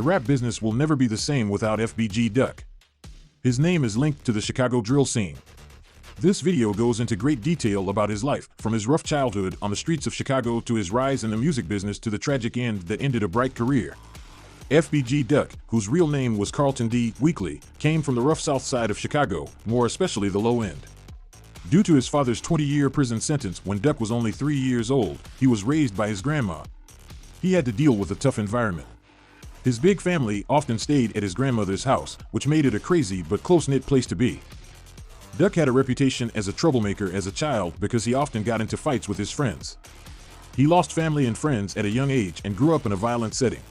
The rap business will never be the same without FBG Duck. His name is linked to the Chicago drill scene. This video goes into great detail about his life, from his rough childhood on the streets of Chicago to his rise in the music business to the tragic end that ended a bright career. FBG Duck, whose real name was Carlton D. Weekly, came from the rough south side of Chicago, more especially the low end. Due to his father's 20-year prison sentence when Duck was only 3 years old, he was raised by his grandma. He had to deal with a tough environment. His big family often stayed at his grandmother's house, which made it a crazy but close-knit place to be. Duck had a reputation as a troublemaker as a child because he often got into fights with his friends. He lost family and friends at a young age and grew up in a violent setting.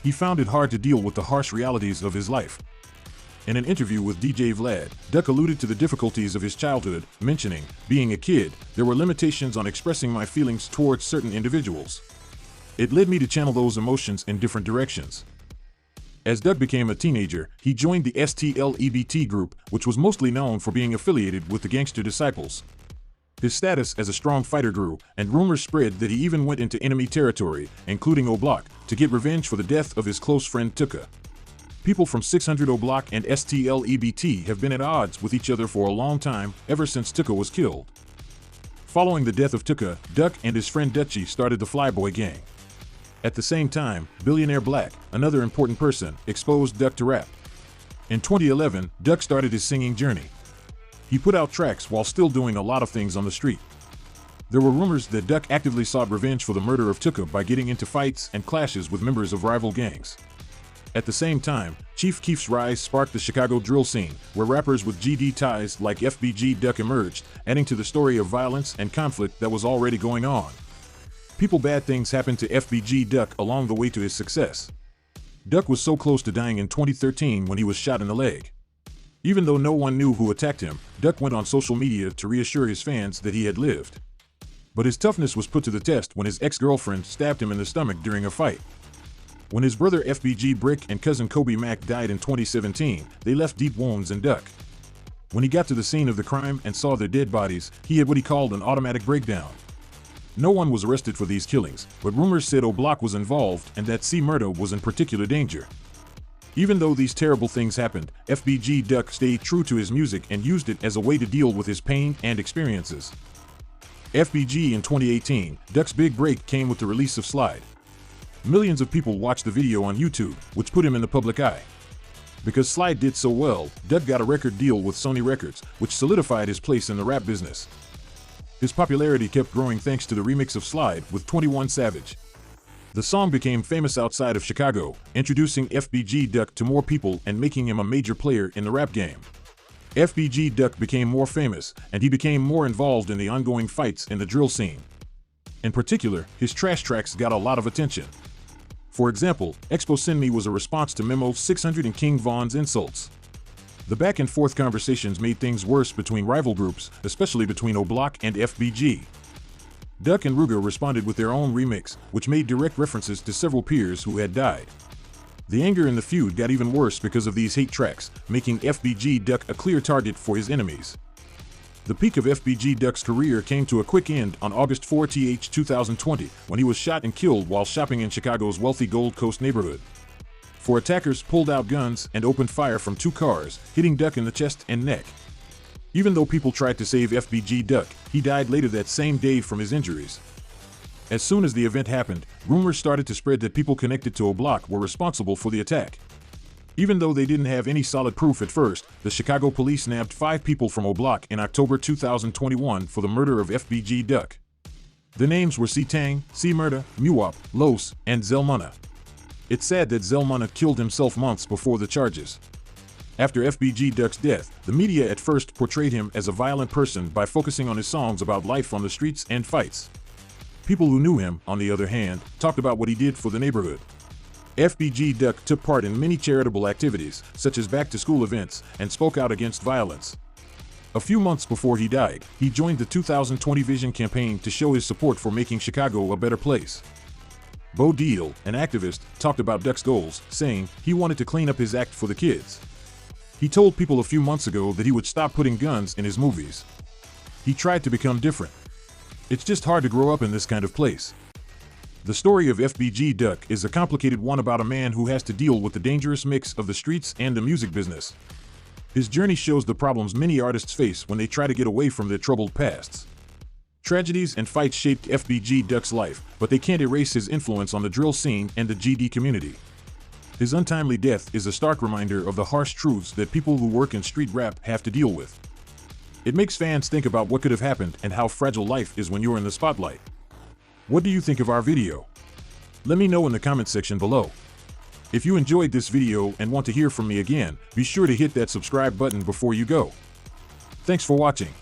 He found it hard to deal with the harsh realities of his life. In an interview with DJ Vlad, Duck alluded to the difficulties of his childhood, mentioning, "Being a kid, there were limitations on expressing my feelings towards certain individuals. It led me to channel those emotions in different directions." As Duck became a teenager, he joined the STLEBT group, which was mostly known for being affiliated with the Gangster Disciples. His status as a strong fighter grew, and rumors spread that he even went into enemy territory, including O-Block, to get revenge for the death of his close friend Tuka. People from 600 O-Block and STLEBT have been at odds with each other for a long time, ever since Tuka was killed. Following the death of Tuka, Duck and his friend Dutchie started the Flyboy Gang. At the same time, Billionaire Black, another important person, exposed Duck to rap. In 2011, Duck started his singing journey. He put out tracks while still doing a lot of things on the street. There were rumors that Duck actively sought revenge for the murder of Tuka by getting into fights and clashes with members of rival gangs. At the same time, Chief Keef's rise sparked the Chicago drill scene, where rappers with GD ties like FBG Duck emerged, adding to the story of violence and conflict that was already going on. Bad things happened to FBG Duck along the way to his success. Duck was so close to dying in 2013 when he was shot in the leg. Even though no one knew who attacked him, Duck went on social media to reassure his fans that he had lived. But his toughness was put to the test when his ex-girlfriend stabbed him in the stomach during a fight. When his brother FBG Brick and cousin Kobe Mack died in 2017, they left deep wounds in Duck. When he got to the scene of the crime and saw their dead bodies, he had what he called an automatic breakdown. No one was arrested for these killings, but rumors said O-Block was involved and that C-Murda was in particular danger. Even though these terrible things happened, FBG Duck stayed true to his music and used it as a way to deal with his pain and experiences. FBG in 2018, Duck's big break came with the release of Slide. Millions of people watched the video on YouTube, which put him in the public eye. Because Slide did so well, Duck got a record deal with Sony Records, which solidified his place in the rap business. His popularity kept growing thanks to the remix of Slide with 21 Savage. The song became famous outside of Chicago, introducing FBG Duck to more people and making him a major player in the rap game. FBG Duck became more famous, and he became more involved in the ongoing fights in the drill scene. In particular, his trash tracks got a lot of attention. For example, Expo Send Me was a response to Memo 600 and King Von's insults. The back-and-forth conversations made things worse between rival groups, especially between O-Block and FBG. Duck and Ruger responded with their own remix, which made direct references to several peers who had died. The anger in the feud got even worse because of these hate tracks, making FBG Duck a clear target for his enemies. The peak of FBG Duck's career came to a quick end on August 4, 2020, when he was shot and killed while shopping in Chicago's wealthy Gold Coast neighborhood. Four attackers pulled out guns and opened fire from 2 cars, hitting Duck in the chest and neck. Even though people tried to save FBG Duck, he died later that same day from his injuries. As soon as the event happened, rumors started to spread that people connected to O-Block were responsible for the attack. Even though they didn't have any solid proof at first, the Chicago police nabbed 5 people from O-Block in October 2021 for the murder of FBG Duck. Their names were C-Tang, C-Murda, Muwop, Los, and Zelmana. It's sad that Zelmana killed himself months before the charges. After FBG Duck's death, the media at first portrayed him as a violent person by focusing on his songs about life on the streets and fights. People who knew him, on the other hand, talked about what he did for the neighborhood. FBG Duck took part in many charitable activities, such as back-to-school events, and spoke out against violence. A few months before he died, he joined the 2020 Vision campaign to show his support for making Chicago a better place. Bo Deal, an activist, talked about Duck's goals, saying he wanted to clean up his act for the kids. He told people a few months ago that he would stop putting guns in his movies. He tried to become different. It's just hard to grow up in this kind of place. The story of FBG Duck is a complicated one about a man who has to deal with the dangerous mix of the streets and the music business. His journey shows the problems many artists face when they try to get away from their troubled pasts. Tragedies and fights shaped FBG Duck's life, but they can't erase his influence on the drill scene and the GD community. His untimely death is a stark reminder of the harsh truths that people who work in street rap have to deal with. It makes fans think about what could have happened and how fragile life is when you're in the spotlight. What do you think of our video? Let me know in the comment section below. If you enjoyed this video and want to hear from me again, be sure to hit that subscribe button before you go. Thanks for watching.